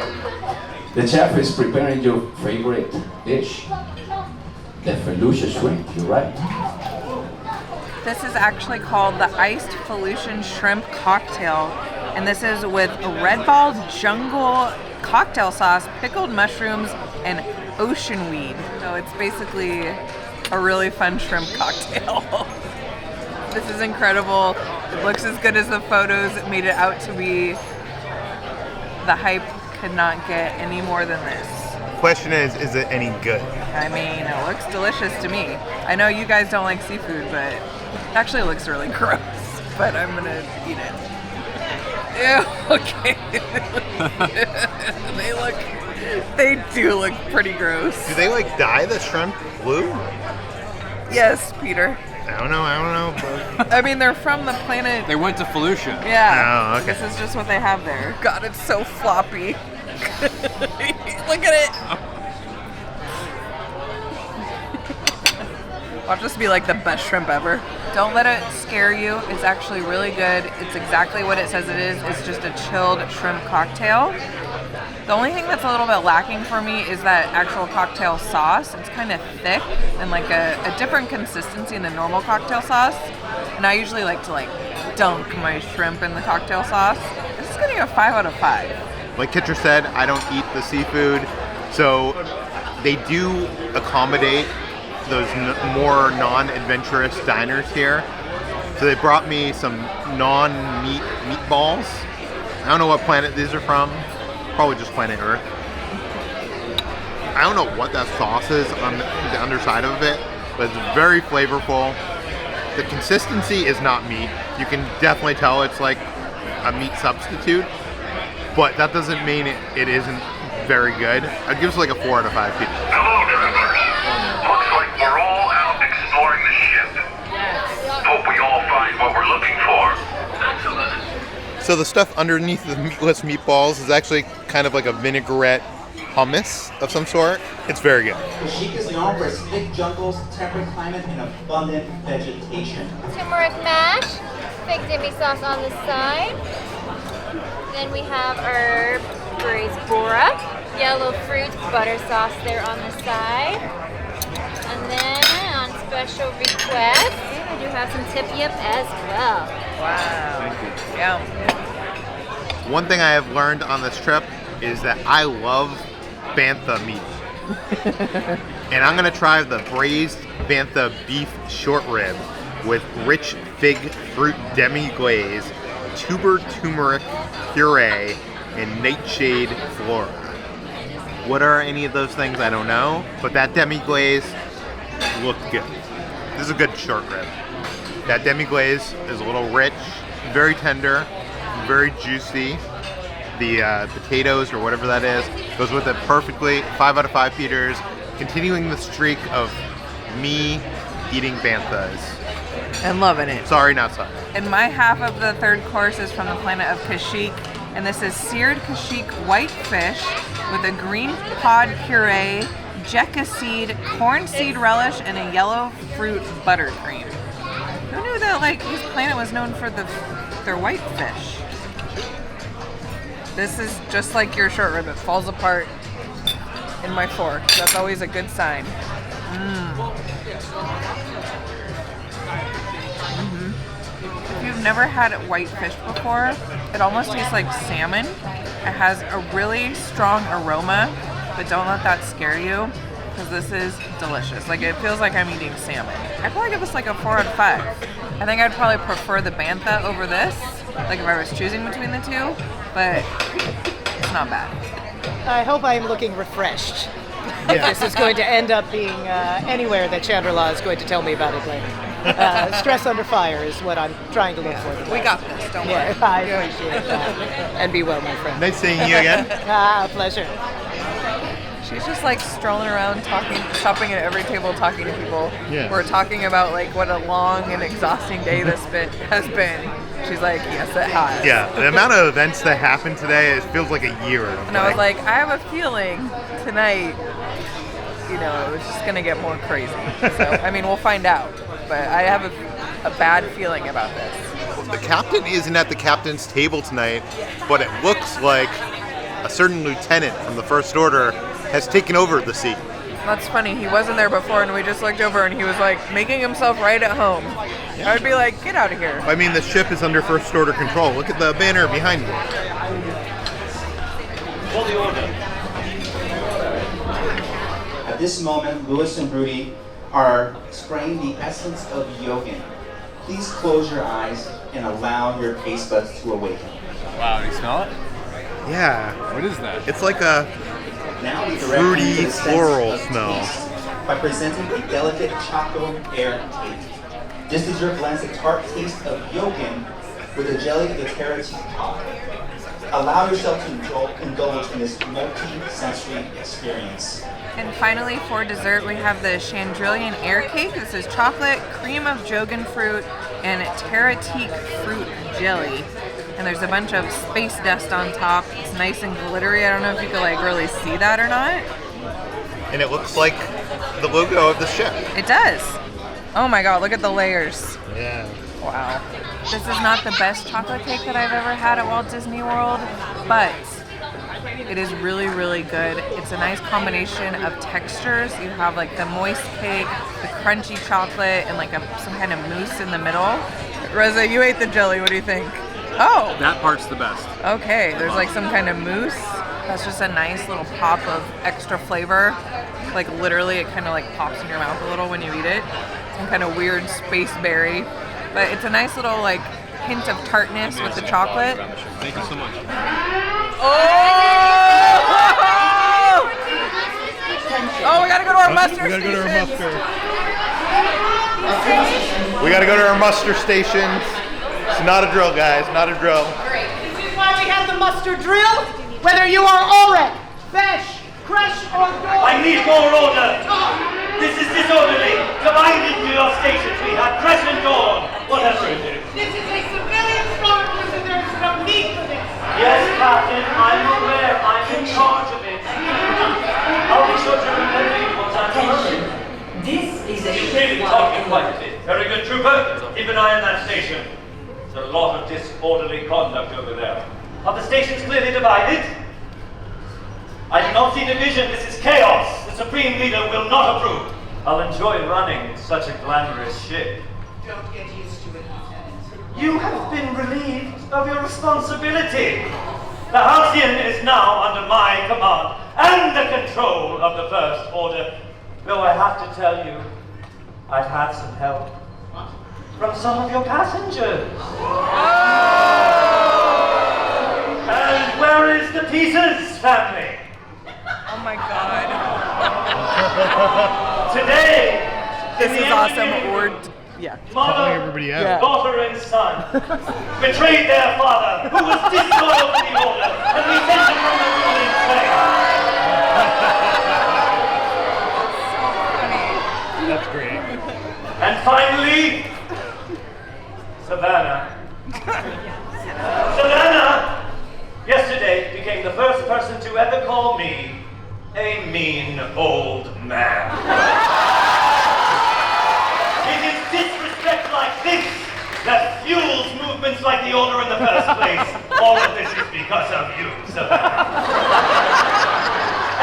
S19: The chef is preparing your favorite dish, the Felucia shrimp. You're right.
S2: This is actually called the Iced Felucian Shrimp Cocktail, and this is with Red Ball Jungle cocktail sauce, pickled mushrooms, and ocean weed. So it's basically a really fun shrimp cocktail. This is incredible. It looks as good as the photos made it out to be. The hype could not get any more than this.
S3: Question is it any good?
S2: I mean, it looks delicious to me. I know you guys don't like seafood, but it actually looks really gross. But I'm gonna eat it. Ew, okay. They do look pretty gross.
S3: Do they like dye the shrimp blue?
S2: Yes, Peter.
S3: I don't know.
S2: I mean, they're from the planet.
S9: They went to Felucia.
S2: Yeah.
S3: Oh, okay.
S2: This is just what they have there. God, it's so floppy. Look at it. Watch this be like the best shrimp ever. Don't let it scare you. It's actually really good. It's exactly what it says it is. It's just a chilled shrimp cocktail. The only thing that's a little bit lacking for me is that actual cocktail sauce. It's kind of thick and like a different consistency than normal cocktail sauce. And I usually like to dunk my shrimp in the cocktail sauce. This is getting a 5 out of 5.
S3: Like Kitcher said, I don't eat the seafood, so they do accommodate those more non-adventurous diners here. So they brought me some non-meat meatballs. I don't know what planet these are from. Probably just planet Earth. I don't know what that sauce is on the underside of it, but it's very flavorful. The consistency is not meat. You can definitely tell it's like a meat substitute, but that doesn't mean it isn't very good. I'd give it like a 4 out of 5 people.
S10: Hello, travelers. Looks like we're all out exploring the ship. Hope we all find what we're looking for. Excellent.
S3: So the stuff underneath the meatless meatballs is actually kind of like a vinaigrette hummus of some sort. It's very good.
S18: Kashyyyk is known for its thick jungles, temperate climate, and abundant vegetation.
S20: Turmeric mash, fig demi sauce on the side. Then we have our braised bora, yellow fruit butter sauce there on the side. And then on special request, I do have some tip yip as well.
S2: Wow. Yeah.
S3: One thing I have learned on this trip is that I love bantha meat. And I'm gonna try the braised bantha beef short rib with rich fig fruit demi-glaze, tuber turmeric puree, and nightshade flora. What are any of those things? I don't know, but that demi-glaze looked good. This is a good short rib. That demi-glaze is a little rich, very tender, very juicy. The potatoes or whatever that is goes with it perfectly. 5 out of 5 Peters. Continuing the streak of me eating banthas.
S2: And loving it.
S3: Sorry, not sorry.
S2: And my half of the third course is from the planet of Kashyyyk, and this is seared Kashyyyk white fish with a green pod puree, jecca seed, corn seed relish, and a yellow fruit buttercream. Who knew that his planet was known for their white fish? This is just like your short rib. It falls apart in my fork. That's always a good sign. If you've never had white fish before, it almost tastes like salmon. It has a really strong aroma, but don't let that scare you, because this is delicious. It feels like I'm eating salmon. I'd probably give this a 4 out of 5. I think I'd probably prefer the bantha over this, if I was choosing between the two, but it's not bad.
S12: I hope I'm looking refreshed.
S21: This is going to end up being anywhere that Chandra is going to tell me about it later. Stress under fire is what I'm trying to look for.
S2: We got this, don't
S21: worry. I appreciate that. And be well, my friend.
S3: Nice seeing you again.
S21: Pleasure.
S2: She's just like strolling around stopping at every table talking to people.
S3: Yeah.
S2: We're talking about like what a long and exhausting day this has been. She's like, yes, it has.
S3: Yeah, the amount of events that happened today, it feels like a year.
S2: And I was like, I have a feeling tonight, it was just gonna get more crazy. So, I mean, we'll find out. But I have a bad feeling about this.
S3: The captain isn't at the captain's table tonight, but it looks like a certain lieutenant from the First Order has taken over the seat.
S2: That's funny. He wasn't there before, and we just looked over, and he was like making himself right at home. I would be like, get out of here.
S3: I mean, the ship is under First Order control. Look at the banner behind you.
S4: For the order.
S18: At this moment, Louis and Rudy are spraying the essence of Yogin. Please close your eyes and allow your taste buds to awaken.
S9: Wow, you smell it?
S3: Yeah.
S9: What is that?
S3: It's like a
S18: Now we direct
S3: fruity
S18: you to the sense
S3: floral
S18: of
S3: smell.
S18: taste by presenting a delicate choco air cake. This is your glance at tart taste of Yogin with the jelly of the Terra top. Allow yourself to indulge in this multi-sensory experience.
S2: And finally, for dessert, we have the Chandrillion Air Cake. This is chocolate, cream of Jogan fruit, and Terratique fruit jelly. And there's a bunch of space dust on top. It's nice and glittery. I don't know if you can really see that or not.
S3: And it looks like the logo of the ship.
S2: It does. Oh my god, look at the layers.
S3: Yeah.
S2: Wow. This is not the best chocolate cake that I've ever had at Walt Disney World, but it is really, really good. It's a nice combination of textures. You have like the moist cake, the crunchy chocolate, and like some kind of mousse in the middle. Reza, you ate the jelly. What do you think? Oh!
S9: That part's the best.
S2: Okay, there's like some kind of mousse. That's just a nice little pop of extra flavor. Like literally it kind of like pops in your mouth a little when you eat it. Some kind of weird space berry. But it's a nice little like hint of tartness with the chocolate.
S9: Thank you so much.
S2: Oh, we gotta go to our muster
S3: We gotta go to our
S2: stations.
S3: muster. We gotta go to our muster stations. It's not a drill, guys. Not a drill.
S21: This is why we have the muster drill. Whether you are Orek, Fesh, Kresh, or Dor.
S4: I need more order. This is disorderly. Divided into your stations. We have Crescent Dawn, whatever it is.
S21: This is a civilian Starcruiser. There's no need for this.
S4: Yes, Captain, I'm aware. I'm in charge of it. I'll be sure to remember you once I'm home.
S12: This is a
S4: You're really talking quite a bit. Very good, Trooper. Keep an eye on that station. There's a lot of disorderly conduct over there. Are the stations clearly divided? I do not see division. This is chaos. The Supreme Leader will not approve. I'll enjoy running such a glamorous ship.
S12: Don't get used to it, Lieutenant.
S4: You have been relieved of your responsibility. The Halcyon is now under my command and the control of the First Order. Though I have to tell you, I've had some help from some of your passengers. And where is the Pieces family?
S2: Oh my god.
S4: Today,
S2: This is awesome.
S4: Mother,
S3: Calling everybody out.
S4: daughter, and son betrayed their father, who was disloyal to the order, and we sent him from the ruling slave.
S3: That's great.
S4: And finally, Savannah. Savannah, yesterday, became the first person to ever call me a mean old man. It is disrespect like this that fuels movements like the Order in the first place. All of this is because of you, Savannah.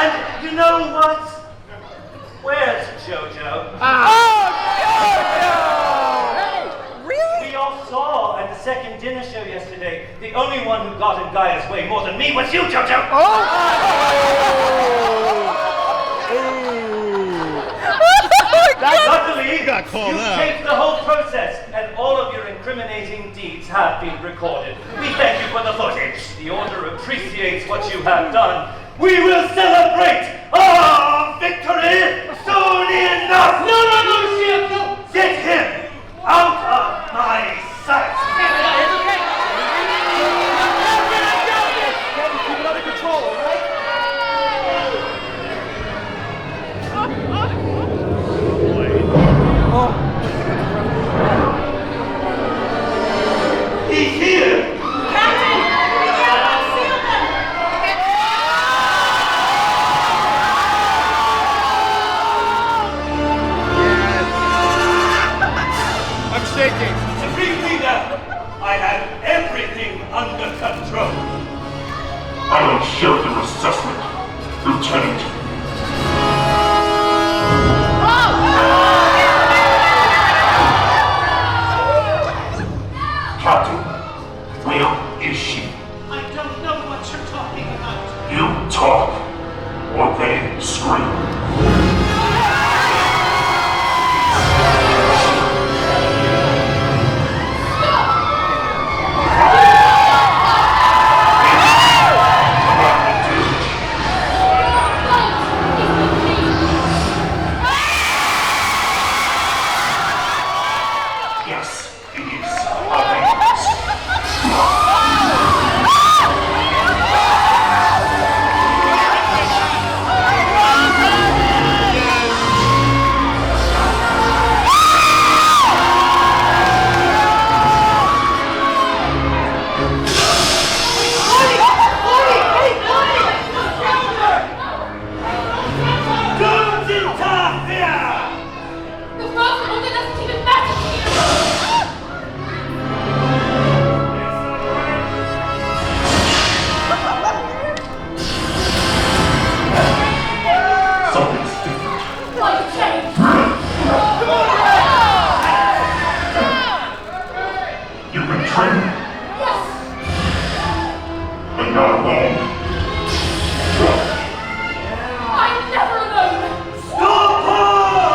S4: And you know what? Where's Jojo?
S2: Really?
S4: We all saw at the second dinner show yesterday, the only one who got in Gaya's way more than me was you, Jojo! Luckily, you taped the whole process, and all of your incriminating deeds have been recorded. We thank you for the footage. The Order appreciates what you have done. We will celebrate our victory soon enough! No, Ship, no! Get him out of my sight!
S5: It's okay! Keep it under control, alright?
S4: He's here!
S3: I'm shaking.
S4: Supreme Leader, I have everything under control.
S17: I don't share the assessment, Lieutenant. Captain, where is she?
S5: I don't know what you're talking about.
S17: You talk, or they scream. Yes, it is.
S4: Don't interfere!
S16: The frozen order doesn't even matter to you!
S17: Something's different.
S16: Why change?
S17: You've been trained,
S16: Yes!
S17: but not alone.
S16: I'm never alone!
S4: Stop her!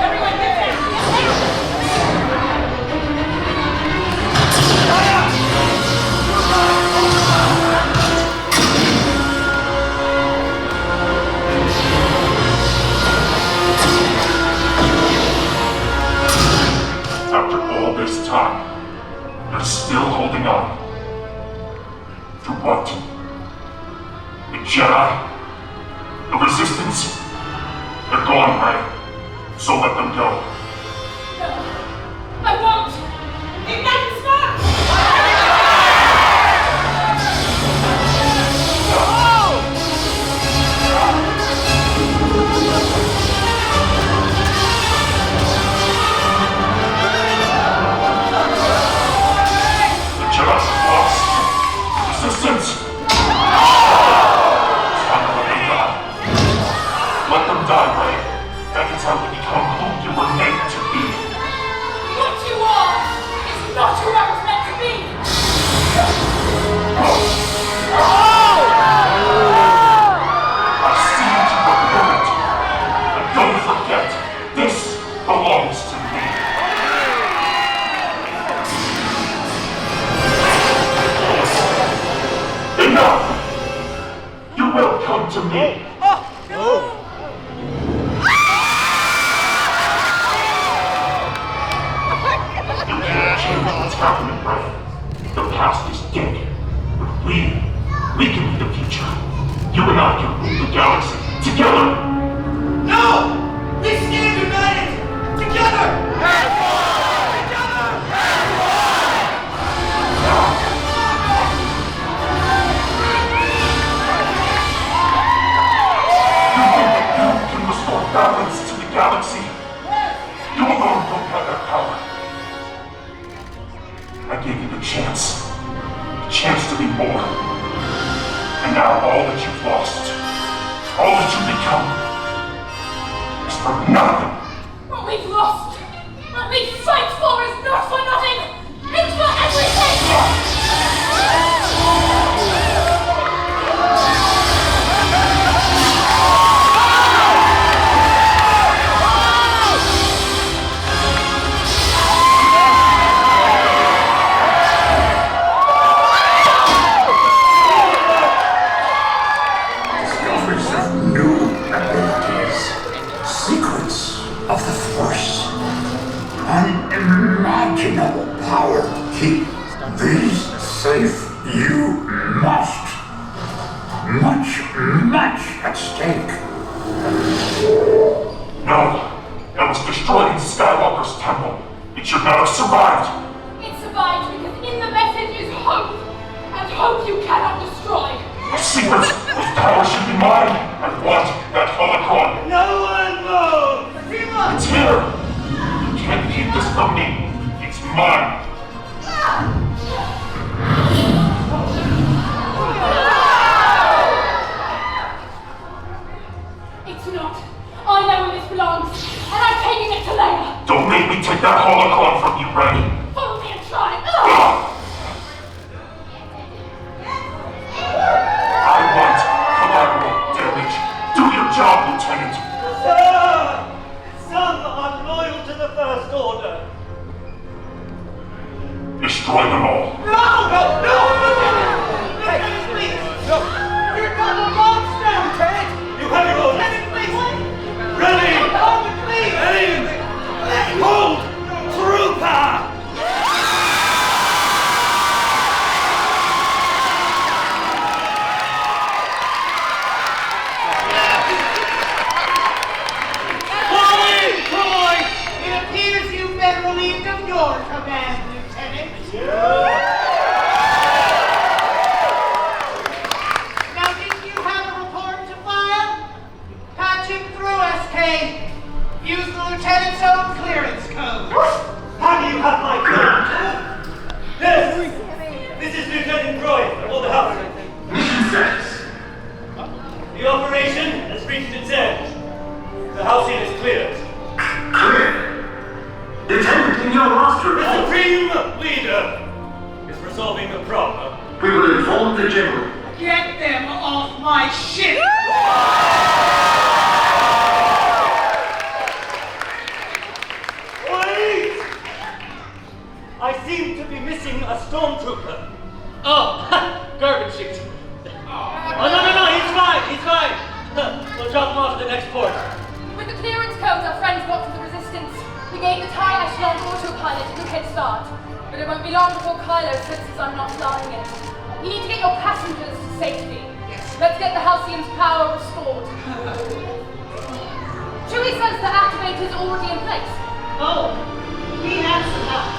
S16: Everyone get down!
S17: After all this time, you're still holding on. To what? The Jedi? The Resistance? They're gone, right? So let them go.
S16: No, I won't! Ignite the spark!
S17: The Jedi have lost. Resistance! Time to let them die. Let them die, Rey. That is how you become who you were made to be.
S16: What you are is not who I was meant to be!
S17: I see you were burned. But don't forget, this belongs to me. Enough! You will come to me. You can't change what's happening, Rey. The past is dead. But we can be the future. You and I can rule the galaxy together.
S5: No! We stand united! Together!
S17: You can restore balance to the galaxy. You alone don't have that power. I gave you the chance. The chance to be more. And now all that you've lost, all that you've become, is for nothing.
S16: What we've lost, what we fight for is not for nothing! It's for everything!
S17: Discoveries of new You must. Much at stake.
S10: No, that was destroying Skywalker's temple. It should not have survived.
S16: It survived because in the message is hope. And hope you cannot destroy.
S10: The secrets of power should be mine. I want that holocron.
S4: No one moves!
S10: It's here. You can't keep this from me. It's mine.
S16: It's not. I know where this belongs. And I'm taking it to Leia.
S10: Don't make me take that holocron from you, Ren.
S16: Follow me and try.
S10: I want collateral damage. Do your job, Lieutenant.
S4: Sir! Some are loyal to the First Order.
S10: Destroy them all.
S5: No! Lieutenant, please! No! You're not a monster! Lieutenant!
S4: You have your orders.
S5: Lieutenant, please!
S4: Ready!
S5: Please!
S4: Aim! Hold! Trooper!
S5: It appears you've been relieved of your command, Lieutenant. Now, did you have a report to file? Patch him through, SK. Use the Lieutenant's own clearance code.
S4: How do you have my code? Yes! This is Lieutenant Croy of the Halcyon.
S10: Mission status.
S4: The operation has reached its end. The Halcyon is cleared.
S10: Clear. Lieutenant, in your roster.
S4: The Supreme Leader is resolving the problem.
S10: We will inform the General.
S5: Get them off my ship!
S4: Wait! I seem to be missing a stormtrooper.
S5: Oh, garbage chute.
S4: Oh, no, he's fine. We'll drop him off at the next port.
S16: With the clearance codes our friends got from the Resistance, we gave the TIE Echelon autopilot a good head start. But it won't be long before Kylo senses I'm not flying it. You need to get your passengers to safety. Let's get the Halcyon's power restored. Chewie says the activator's already in place.
S5: Oh, he has some help.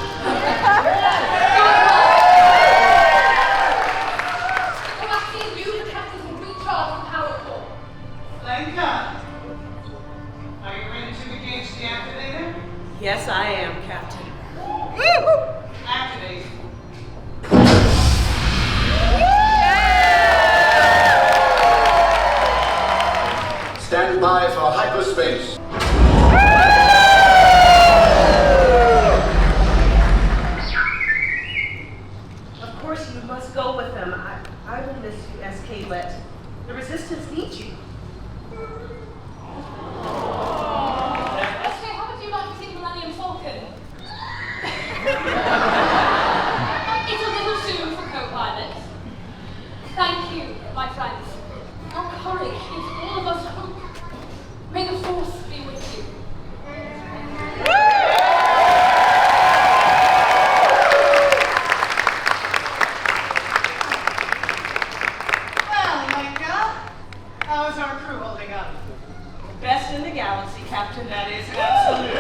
S16: Galactic new detectors will recharge the power core.
S5: Thank God. Are you ready to engage the activator?
S12: Yes, I am, Captain.
S5: Activate.
S1: Stand by for hyperspace.
S12: Of course, you must go with them. I will miss you, SK Let. The Resistance needs you.
S16: SK, how would you like to see Millennium Falcon? It's a little soon for co-pilots. Thank you, my friends. Your courage gives all of us hope. May the Force be with you.
S5: Well, Lenka, how is our crew holding up?
S12: Best in the galaxy, Captain.
S5: That is absolutely.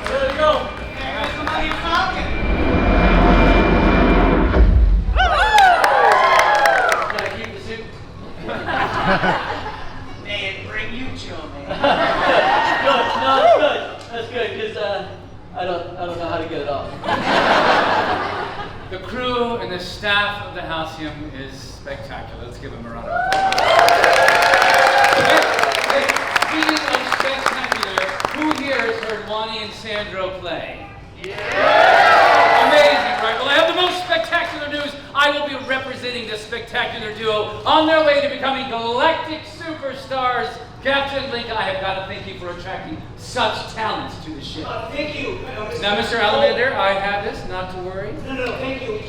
S4: There you go.
S5: There goes the Millennium Falcon.
S4: Gotta keep the suit.
S5: May it bring you joy.
S4: Good. No, that's good, because I don't know how to get it off.
S8: The crew and the staff of the Halcyon is spectacular. Let's give them a round of applause. Hey, speaking of spectacular, who here has heard Wani and Sandro play? Yeah! Amazing, right? Well, I have the most spectacular news. I will be representing this spectacular duo on their way to becoming galactic superstars. Captain Link, I have got to thank you for attracting such talent to the ship.
S4: Thank you.
S8: Now, Mr. Alamander, I have this, not to worry.
S4: No, thank you.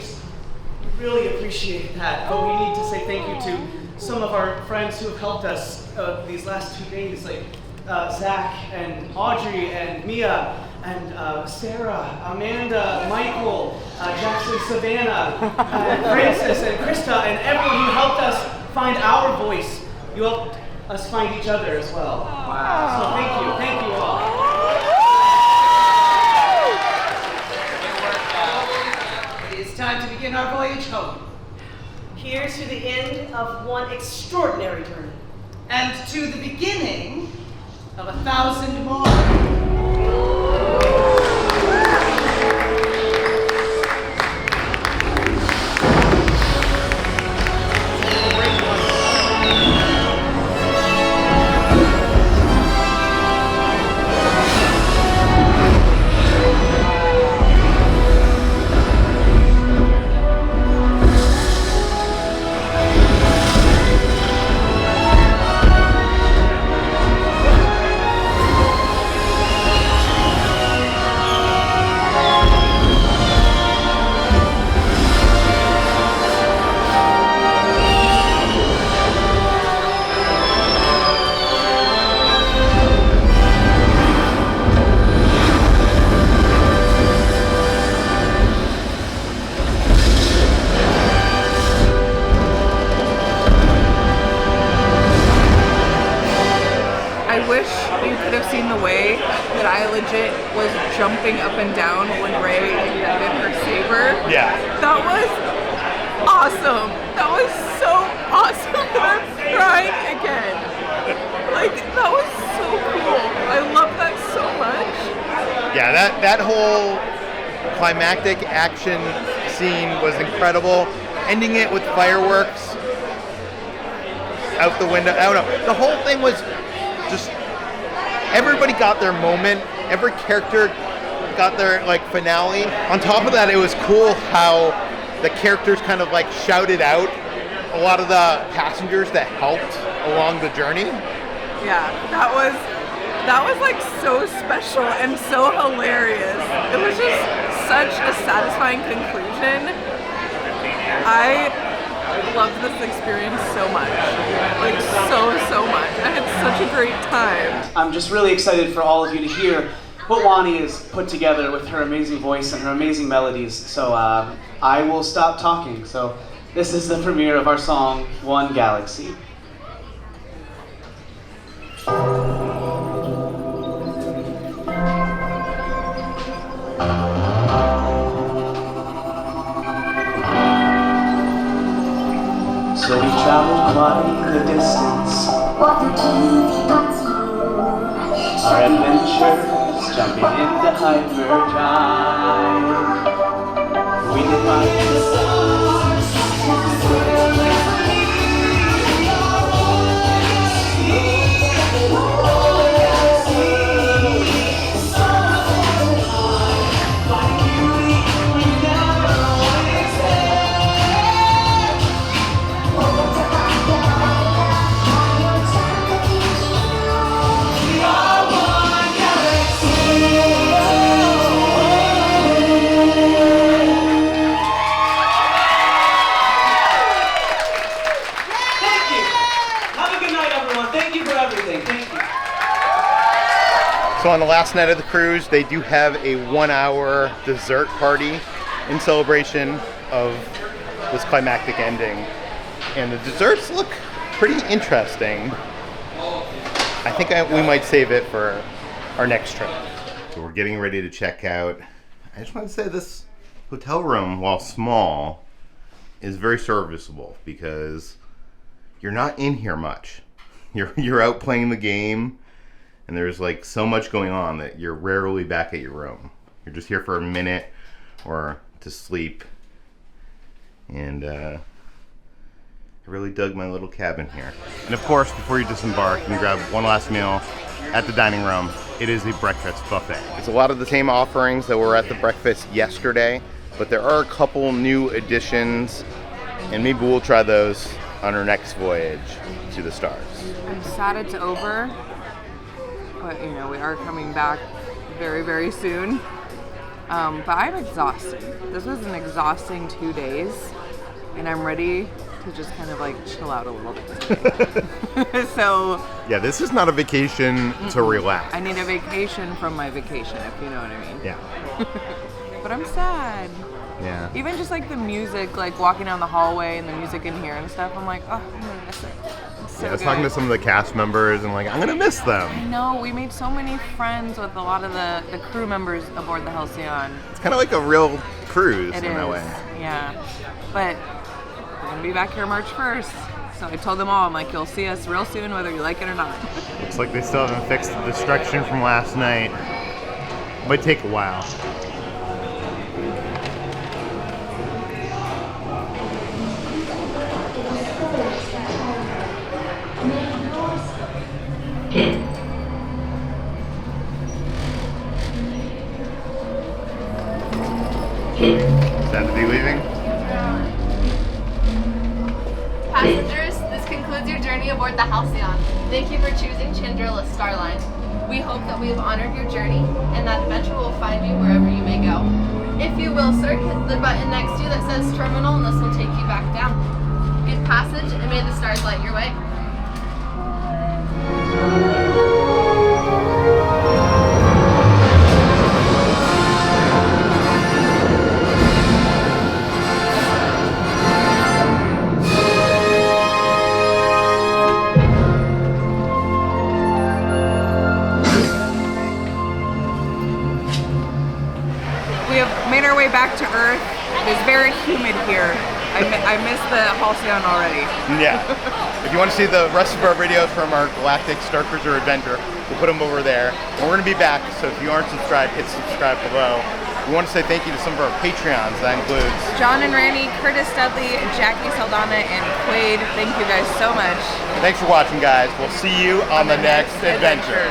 S12: We really appreciate that, but we need to say thank you to some of our friends who have helped us these last 2 days, like Zach and Audrey and Mia.
S5: and Sarah, Amanda, Michael, Jackson, Savannah, Francis, and Krista, and everyone who helped us find our voice. You helped us find each other as well. Wow. So thank you all.
S12: It is time to begin our voyage home. Here to the end of one extraordinary journey, and to the beginning of 1,000 more.
S2: Jumping up and down when Rey ignited her saber.
S3: Yeah.
S2: That was awesome. That was so awesome. I'm crying again. Like, that was so cool. I love that so much.
S3: Yeah, that whole climactic action scene was incredible. Ending it with fireworks out the window. I don't know. The whole thing was just, everybody got their moment. Every character got their finale. On top of that, it was cool how the characters kind of shouted out a lot of the passengers that helped along the journey.
S2: Yeah, that was so special and so hilarious. It was just such a satisfying conclusion. I loved this experience so much. So much. I had such a great time.
S11: I'm just really excited for all of you to hear what Wani has put together with her amazing voice and her amazing melodies. So I will stop talking. So this is the premiere of our song, One Galaxy. So we traveled quite the distance. Our adventures jumping into hyperdrive. We did not
S3: So on the last night of the cruise, they do have a 1-hour dessert party in celebration of this climactic ending. And the desserts look pretty interesting. I think we might save it for our next trip. So we're getting ready to check out. I just want to say this hotel room, while small, is very serviceable because you're not in here much. You're out playing the game. And there's so much going on that you're rarely back at your room. You're just here for a minute or to sleep. And I really dug my little cabin here. And of course, before you disembark, you can grab one last meal at the dining room. It is a breakfast buffet. It's a lot of the same offerings that were at the breakfast yesterday, but there are a couple new additions, and maybe we'll try those on our next voyage to the stars.
S2: I'm sad it's over. But we are coming back very, very soon. But I'm exhausted. This was an exhausting 2 days, and I'm ready to just kind of like chill out a little bit. So
S3: Yeah, this is not a vacation to relax.
S2: I need a vacation from my vacation, if you know what I mean.
S3: Yeah.
S2: But I'm sad.
S3: Yeah.
S2: Even just like the music, like walking down the hallway and the music in here and stuff, I'm like, oh, I'm gonna miss it. It's so
S3: I was
S2: good.
S3: talking to some of the cast members and like, I'm gonna miss them.
S2: I know, we made so many friends with a lot of the crew members aboard the Halcyon.
S3: It's kind of like a real cruise
S2: It
S3: in
S2: is,
S3: that way.
S2: yeah. But we're gonna be back here March 1st. So I told them all, I'm like, you'll see us real soon, whether you like it or not.
S3: Looks like they still haven't fixed the destruction from last night. Might take a while. Sad to be leaving?
S6: Passengers, this concludes your journey aboard the Halcyon. Thank you for choosing Chandrila Starline. We hope that we have honored your journey and that adventure will find you wherever you may go. If you will, sir, hit the button next to you that says Terminal and this will take you back down. Good passage and may the stars light your way.
S2: We have made our way back to Earth. It is very humid here. I miss the Halcyon already.
S3: Yeah. If you want to see the rest of our videos from our Galactic Starcruiser adventure, we'll put them over there. And we're going to be back, so if you aren't subscribed, hit subscribe below. We want to say thank you to some of our Patreons. That includes
S2: John and Randy, Curtis Dudley, Jackie Saldana, and Quaid. Thank you guys so much.
S3: Thanks for watching, guys. We'll see you on the next adventure.